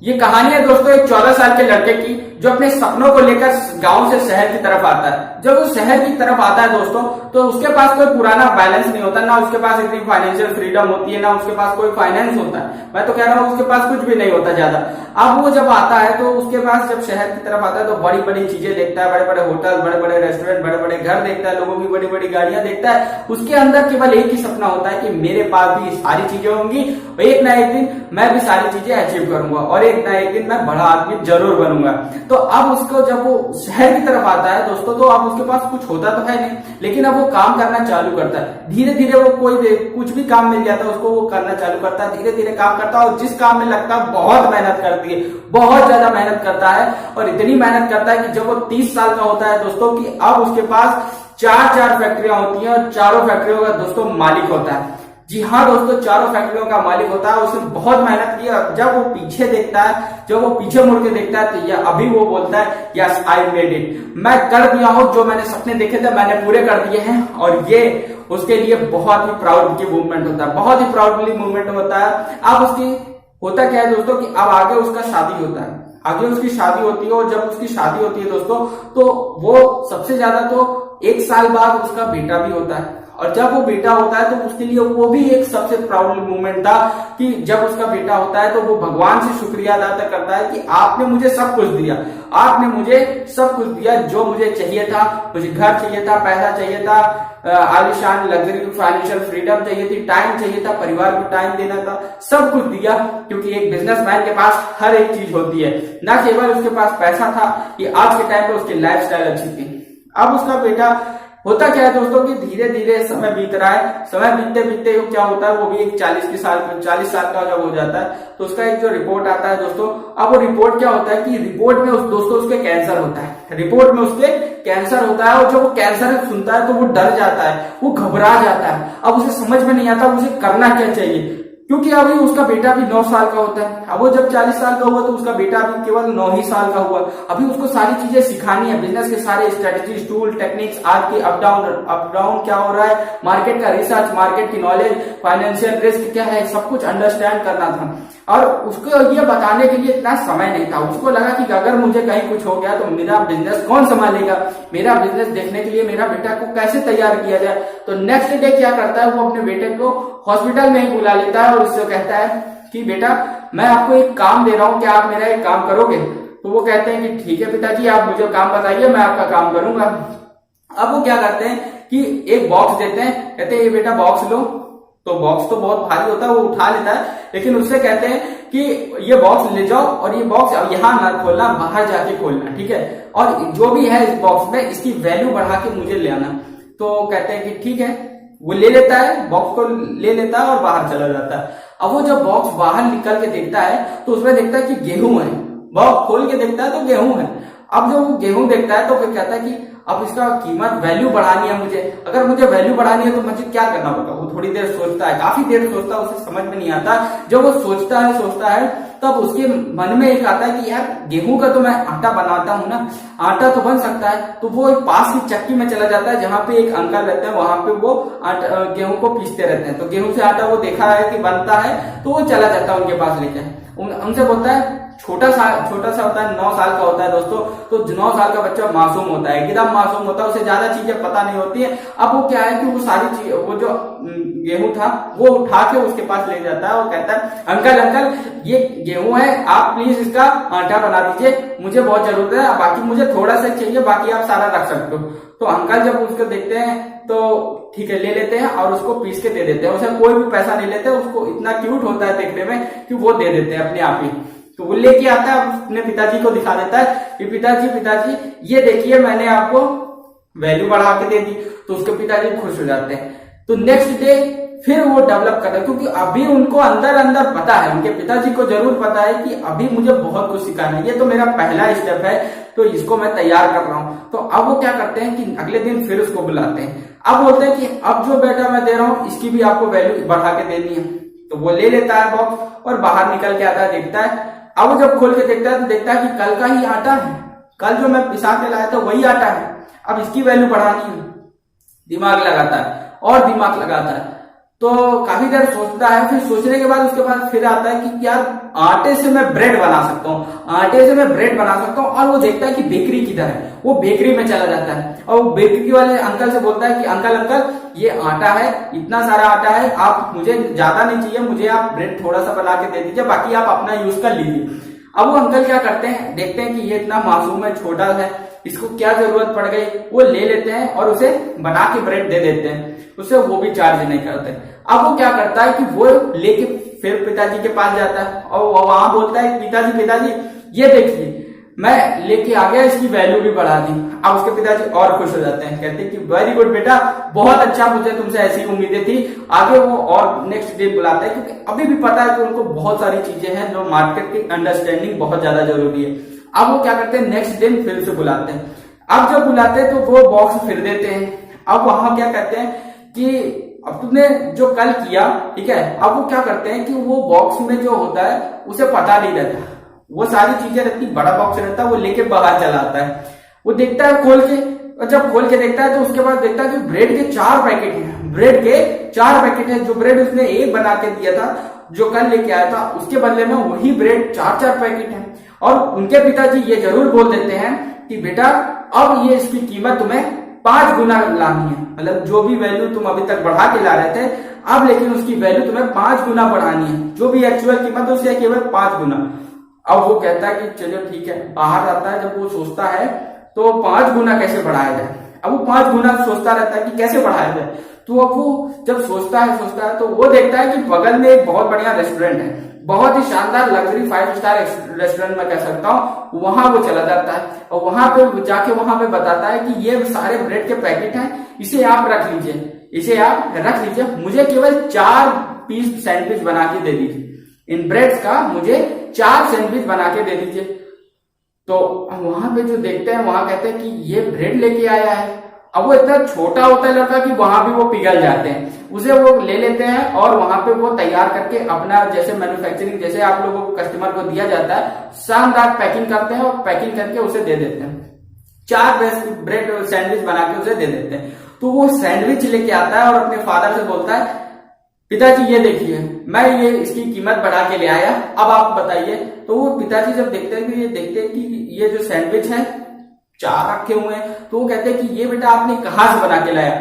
ये कहानी है दोस्तों एक 14 साल के लड़के की जो अपने सपनों को लेकर गांव से शहर की तरफ आता है। जब वो शहर की तरफ आता है दोस्तों तो उसके पास कोई पुराना बैलेंस नहीं होता, ना उसके पास इतनी फाइनेंशियल फ्रीडम होती है, ना उसके पास कोई फाइनेंस होता है। मैं तो कह रहा हूँ उसके पास कुछ भी नहीं होता ज्यादा। अब वो जब आता है तो उसके पास जब शहर की तरफ आता है तो बड़ी बड़ी चीजें देखता है, बड़े बड़े होटल, बड़े बड़े रेस्टोरेंट, बड़े बड़े घर देखता है, लोगों की बड़ी बड़ी गाड़ियां देखता है। उसके अंदर केवल एक ही सपना होता है कि मेरे पास भी सारी चीजें होंगी, एक ना एक दिन मैं भी सारी चीजें अचीव करूंगा और एक ना एक दिन मैं बड़ा आदमी जरूर बनूंगा। तो अब उसको जब वो शहर की तरफ आता है दोस्तों तो अब उसके पास कुछ होता तो है नहीं, लेकिन अब वो काम करना चालू करता है। धीरे धीरे वो कुछ भी काम मिल जाता है उसको वो करना चालू करता है, धीरे धीरे काम करता है और जिस काम में लगता है बहुत मेहनत करती है, बहुत ज्यादा मेहनत करता है और इतनी मेहनत करता है कि जब वो 30 साल का होता है दोस्तों कि अब उसके पास चार फैक्ट्रियां होती हैं और चारों फैक्ट्रियों का दोस्तों मालिक होता है। जी हाँ दोस्तों, चारों फैक्ट्रियों का मालिक होता है। उसने बहुत मेहनत की। जब वो पीछे देखता है, जब वो पीछे मुड़ के देखता है तो यह अभी वो बोलता है यस आई मेड इट, मैं कर दिया हूं, जो मैंने सपने देखे थे मैंने पूरे कर दिए हैं। और ये उसके लिए बहुत ही प्राउड की मूवमेंट होता है, बहुत ही प्राउडली मूवमेंट होता है। अब उसकी होता क्या है दोस्तों कि अब आगे उसका शादी होता है, आगे उसकी शादी होती है और जब उसकी शादी होती है दोस्तों तो वो सबसे ज्यादा तो 1 साल बाद उसका बेटा भी होता है। और जब वो बेटा होता है तो उसके लिए वो भी एक सबसे प्राउड मूवमेंट था कि जब उसका बेटा होता है तो वो भगवान से शुक्रिया अदा करता है कि आपने मुझे सब कुछ दिया, आपने मुझे सब कुछ दिया जो मुझे चाहिए था। मुझे घर चाहिए था, पैसा चाहिए था, आलिशान लग्जरी फाइनेंशियल फ्रीडम चाहिए थी, टाइम चाहिए था, परिवार को टाइम देना था, सब कुछ दिया। क्योंकि एक बिजनेसमैन के पास हर एक चीज होती है, ना केवल उसके पास पैसा था कि आज के टाइम पे उसकी लाइफस्टाइल अच्छी थी। अब उसका बेटा होता क्या है दोस्तों कि धीरे धीरे समय बीत रहा है। समय बीतते बीतते क्या होता है, वो भी एक 40 साल का जब हो जाता है तो उसका एक जो रिपोर्ट आता है दोस्तों। अब वो रिपोर्ट क्या होता है कि रिपोर्ट में दोस्तों उसके कैंसर होता है, रिपोर्ट में उसके कैंसर होता है। और जब वो कैंसर सुनता है तो वो डर जाता है, वो घबरा जाता है। अब उसे समझ में नहीं आता उसे करना क्या चाहिए, क्योंकि अभी उसका बेटा भी 9 साल का होता है। अब वो जब 40 साल का हुआ तो उसका बेटा भी केवल 9 ही साल का हुआ। अभी उसको सारी चीजें सिखानी है, बिजनेस के सारे स्ट्रेटेजी, टूल, टेक्निक्स, आज की अप डाउन क्या हो रहा है, मार्केट का रिसर्च, मार्केट की नॉलेज, फाइनेंशियल रिस्क क्या है, सब कुछ अंडरस्टैंड करना था। और उसको ये बताने के लिए इतना समय नहीं था। उसको लगा कि अगर मुझे कहीं कुछ हो गया तो मेरा बिजनेस कौन संभालेगा, मेरा बिजनेस देखने के लिए मेरा बेटा को कैसे तैयार किया जाए। तो नेक्स्ट डे क्या करता है, वो अपने बेटे को हॉस्पिटल में ही बुला लेता है और उससे कहता है कि बेटा मैं आपको एक काम दे रहा हूं, क्या आप मेरा एक काम करोगे। तो वो कहते हैं कि ठीक है पिताजी, आप मुझे काम बताइए, मैं आपका काम करूंगा। अब वो क्या करते हैं कि एक बॉक्स देते हैं, कहते हैं ये बेटा बॉक्स लो। तो बॉक्स तो बहुत भारी होता है, वो उठा लेता है, लेकिन उससे कहते हैं कि ये बॉक्स ले जाओ और ये बॉक्स अब यहाँ ना खोलना, बाहर जाके खोलना, ठीक है। और जो भी है इस बॉक्स में इसकी वैल्यू बढ़ा के मुझे ले आना। तो कहते हैं कि ठीक है। वो ले लेता है, बॉक्स को ले लेता है और बाहर चला जाता है। अब वो जब बॉक्स बाहर निकल के देखता है तो उसमें देखता है कि गेहूं है। बॉक्स खोल के देखता है तो गेहूं है। अब जब वो गेहूं देखता है तो फिर कहता है कि अब इसका कीमत वैल्यू बढ़ानी है मुझे, अगर मुझे वैल्यू बढ़ानी है तो मुझे क्या करना होगा। वो थोड़ी देर सोचता है, काफी देर सोचता है, उसे समझ में नहीं आता। जब वो सोचता है तब उसके मन में एक आता है कि यार गेहूं का तो मैं आटा बनाता हूं ना, आटा तो बन सकता है। तो वो एक पास की चक्की में चला जाता है जहां पे एक अंकल रहते हैं, वहां पे वो गेहूं को पीसते रहते हैं। तो गेहूं से आटा वो देखा है कि बनता है तो वो चला जाता है उनके पास लेके, उनसे बोलता है। छोटा सा होता है, 9 साल का होता है दोस्तों। तो 9 साल का बच्चा मासूम होता है, एकदम मासूम होता है, उसे ज्यादा चीजें पता नहीं होती है। अब वो क्या है कि वो सारी चीज, वो जो गेहूं था वो उठा के उसके पास ले जाता है। वो कहता है अंकल ये गेहूं है, आप प्लीज इसका आटा बना दीजिए, मुझे बहुत जरूरत है, बाकी मुझे थोड़ा सा चाहिए, बाकी आप सारा रख सकते हो। तो अंकल जब उसको देखते हैं तो ठीक है ले लेते हैं और उसको पीस के दे देते हैं। उसे कोई भी पैसा नहीं लेते, उसको इतना क्यूट होता है देखने में कि वो दे देते हैं अपने आप ही। तो वो लेके आता है, अपने पिताजी को दिखा देता है कि पिताजी ये देखिए मैंने आपको वैल्यू बढ़ा के दे दी। तो उसके पिताजी खुश हो जाते हैं। तो नेक्स्ट डे फिर वो डेवलप करता है, क्योंकि अभी उनको अंदर पता है, उनके पिताजी को जरूर पता है कि अभी मुझे बहुत कुछ सिखाना है, ये तो मेरा पहला स्टेप है, तो इसको मैं तैयार कर रहा हूं। तो अब वो क्या करते हैं कि अगले दिन फिर उसको बुलाते हैं। अब बोलते हैं कि अब जो बेटा मैं दे रहा हूं इसकी भी आपको वैल्यू बढ़ा के देनी है। तो वो ले लेता है बॉक्स और बाहर निकल के आता है, देखता है। अब वो जब खोल के देखता है तो देखता है कि कल का ही आटा है, कल जो मैं पिसा के लाया था वही आटा है, अब इसकी वैल्यू बढ़ानी है। दिमाग लगाता है और दिमाग लगाता है। तो काफी देर सोचता है, फिर सोचने के बाद उसके बाद फिर आता है कि यार आटे से मैं ब्रेड बना सकता हूँ, आटे से मैं ब्रेड बना सकता हूँ। और वो देखता है कि बेकरी किधर है, वो बेकरी में चला जाता है और वो बेकरी वाले अंकल से बोलता है कि अंकल अंकल ये आटा है, इतना सारा आटा है, आप मुझे ज्यादा नहीं चाहिए, मुझे आप ब्रेड थोड़ा सा बना के दे दीजिए, बाकी आप अपना यूज कर लीजिए। अब वो अंकल क्या करते हैं, देखते हैं कि ये इतना मासूम है, छोटा है, इसको क्या जरूरत पड़ गई, वो ले लेते हैं और उसे बना के ब्रेड दे देते हैं, उसे वो भी चार्ज नहीं करते। अब वो क्या करता है कि वो लेके फिर पिताजी के पास जाता है और वहां बोलता है पिताजी पिताजी ये देखिए मैं लेके आ गया, इसकी वैल्यू भी बढ़ा दी। अब उसके पिताजी और खुश हो जाते हैं, कहते हैं कि वेरी गुड बेटा, बहुत अच्छा, मुझे तुमसे ऐसी उम्मीदें थी। आगे वो और नेक्स्ट डे बुलाते हैं क्योंकि अभी भी पता है कि उनको बहुत सारी चीजें हैं जो मार्केट की अंडरस्टैंडिंग बहुत ज्यादा जरूरी है। अब वो क्या करते हैं, नेक्स्ट डे फिर से बुलाते हैं। अब जब बुलाते हैं तो वो बॉक्स फिर देते हैं। अब वहां क्या कहते हैं कि अब तुमने जो कल किया, ठीक है, अब वो क्या करते हैं कि वो बॉक्स में जो होता है उसे पता नहीं रहता, वो सारी चीजें रहती, बड़ा बॉक्स रहता है, वो लेके बाहर चला आता है। वो देखता है खोल के, और जब खोल के देखता है तो उसके बाद देखता है कि ब्रेड के 4 पैकेट हैं, ब्रेड के 4 पैकेट हैं। जो ब्रेड उसने एक बना के दिया था, जो कल लेके आया था, उसके बदले में वही ब्रेड 4 पैकेट है। और उनके पिताजी ये जरूर बोल देते हैं कि बेटा अब ये इसकी कीमत तुम्हें 5 गुना लानी है, मतलब जो भी वैल्यू तुम अभी तक बढ़ा के ला रहे थे, अब लेकिन उसकी वैल्यू तुम्हें 5 गुना बढ़ानी है, जो भी एक्चुअल कीमत है उससे केवल 5 गुना। अब वो कहता है कि चलो ठीक है, बाहर आता है, जब वो सोचता है तो 5 गुना कैसे बढ़ाया जाए। अब वो 5 गुना सोचता रहता है कि कैसे बढ़ाया जाए। तो अब वो जब सोचता है तो वो देखता है कि बगल में एक बहुत बढ़िया रेस्टोरेंट है, बहुत ही शानदार लग्जरी 5 स्टार रेस्टोरेंट में कह सकता हूँ। वहां वो चला जाता है और वहां पे जाके वहां पे बताता है कि ये सारे ब्रेड के पैकेट हैं, इसे आप रख लीजिए, इसे आप रख लीजिए, मुझे केवल 4 पीस सैंडविच बना के दे दीजिए, इन ब्रेड्स का मुझे 4 सैंडविच बना के दे दीजिए। तो वहां पे जो देखते हैं वहां कहते हैं कि ये ब्रेड लेके आया है। अब वो इतना छोटा होता है लड़का कि वहां भी वो पिघल जाते हैं, उसे वो ले लेते हैं और वहां पे वो तैयार करके अपना जैसे मैन्युफैक्चरिंग जैसे आप लोगों को कस्टमर को दिया जाता है, शानदार पैकिंग करते हैं और पैकिंग करके उसे दे देते हैं। 4 ब्रेड सैंडविच बना के उसे दे देते हैं। तो वो सैंडविच लेके आता है और अपने फादर से बोलता है पिताजी ये देखिए मैं ये इसकी कीमत बढ़ा के ले आया, अब आप बताइए। तो वो पिताजी जब देखते हैं कि ये देखते हैं कि ये जो सैंडविच है 4 रखे हुए हैं, तो वो कहते हैं कि ये बेटा आपने कहां से बना के लाया।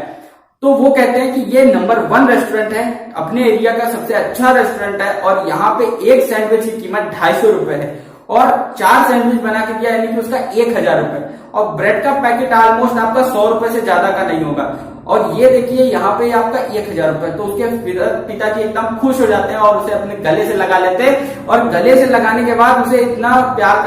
तो वो कहते हैं कि ये नंबर 1 रेस्टोरेंट है, अपने एरिया का सबसे अच्छा रेस्टोरेंट है और यहाँ पे एक सैंडविच की कीमत 250 रुपए है और 4 सैंडविच बना के दिया यानी कि उसका 1000 रुपए, और ब्रेड का पैकेट ऑलमोस्ट आपका 100 रुपए से ज्यादा का नहीं होगा, और ये देखिए यहाँ पे आपका 1000 रुपए। तो उसके पिताजी एकदम खुश हो जाते हैं और उसे अपने गले से लगा लेते हैं, और गले से लगाने के बाद उसे इतना प्यार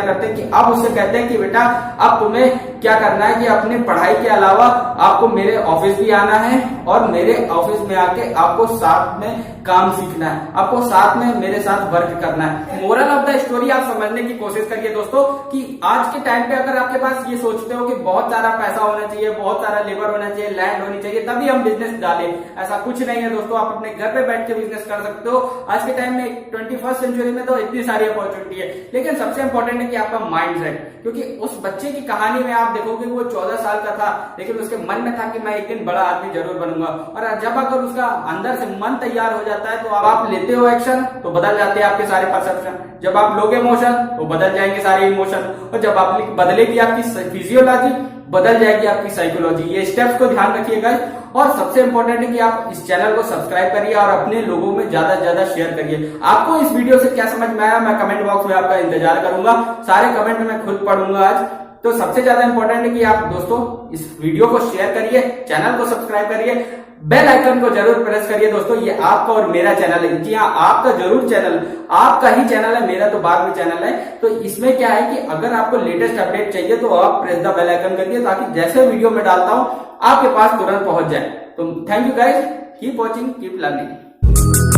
करते कि अब उससे कहते हैं कि बेटा अब तुम्हें क्या करना है कि अपने पढ़ाई के अलावा आपको मेरे ऑफिस भी आना है और मेरे ऑफिस में आके आपको साथ में काम सीखना है, आपको साथ में मेरे साथ वर्क करना है। मोरल ऑफ द स्टोरी आप समझने की कोशिश करिए दोस्तों कि आज के टाइम पे अगर आपके पास ये सोचते हो कि बहुत सारा पैसा होना चाहिए, बहुत सारा लेबर होना चाहिए, लैंड होनी चाहिए तभी हम बिजनेस डालें, ऐसा कुछ नहीं है दोस्तों। आप अपने घर पे बैठ के बिजनेस कर सकते हो। आज के टाइम में 21st सेंचुरी में तो इतनी सारी अपॉर्चुनिटी है, लेकिन सबसे इंपॉर्टेंट है कि आपका माइंड सेट, क्योंकि उस बच्चे की कहानी में आप देखोगे वो 14 साल का था लेकिन उसके मन में था कि मैं एक दिन बड़ा आदमी जरूर बनूंगा, और जब अगर उसका अंदर से मन तैयार हो जाता है तो आप लेते हो एक्शन तो बदल जाते हैं आपके सारे परसेप्शन, जब आप लोगे इमोशन तो बदल जाएंगे सारे इमोशन, और जब आप बदलेगी आपकी फिजियोलॉजी बदल जाएगी आपकी साइकोलॉजी। ये स्टेप्स को ध्यान रखिएगा, और सबसे इंपॉर्टेंट है कि आप इस चैनल को सब्सक्राइब करिए और अपने लोगों में ज्यादा से ज्यादा शेयर करिए। आपको इस वीडियो से क्या समझ में आया मैं कमेंट बॉक्स में आपका इंतजार करूंगा, सारे कमेंट मैं खुद पढ़ूंगा आज। तो सबसे ज्यादा इंपॉर्टेंट है कि आप दोस्तों इस वीडियो को शेयर करिए, चैनल को सब्सक्राइब करिए, बेल आइकन को जरूर प्रेस करिए दोस्तों। ये आपका और मेरा चैनल है, जी हाँ आपका जरूर चैनल, आपका ही चैनल है, मेरा तो बाद में चैनल है। तो इसमें क्या है कि अगर आपको लेटेस्ट अपडेट चाहिए तो आप प्रेस द बेल आइकन करिए ताकि जैसे वीडियो में डालता हूं आपके पास तुरंत पहुंच जाए। तो thank you guys, keep watching, keep learning.